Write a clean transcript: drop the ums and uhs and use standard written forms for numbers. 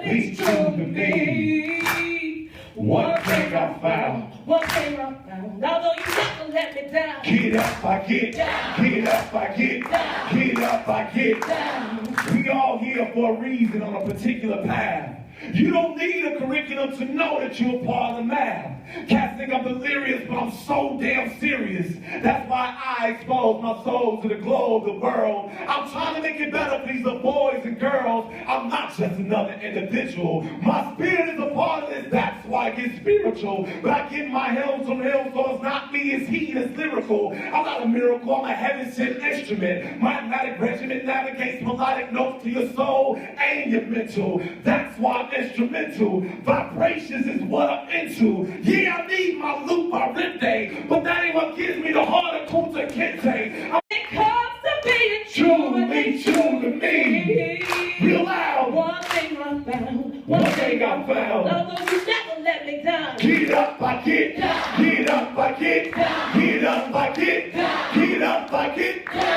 be true to me. One thing I found. One thing I found. Although you never let me down. Get up, I get down. Get up, I get down. Get up, I get down. We all here for a reason on a particular path. You don't need a curriculum to know that you're part of the math. Cats think I'm delirious, but I'm so damn serious. That's why I expose my soul to the glow of the world. I'm trying to make it better for these little boys and girls. I'm not just another individual. My spirit is a part of this, that's why I get spiritual. But I get my helms from him, so it's not me, it's he that's lyrical. I'm not a miracle, I'm a heaven-sent instrument. Mathematic regiment navigates melodic notes to your soul and your mental. That's why I'm instrumental. Vibrations is what I'm into. Yeah, I need my loop, my rip day, but that ain't what gives me the heart of Kunta Kinte. When it comes to being Truly true to me. Real loud. One thing I found. One thing I found. Although you never let me down. Get up, I get down. Get up, I get down. Get up, I get down. Get up, I get down.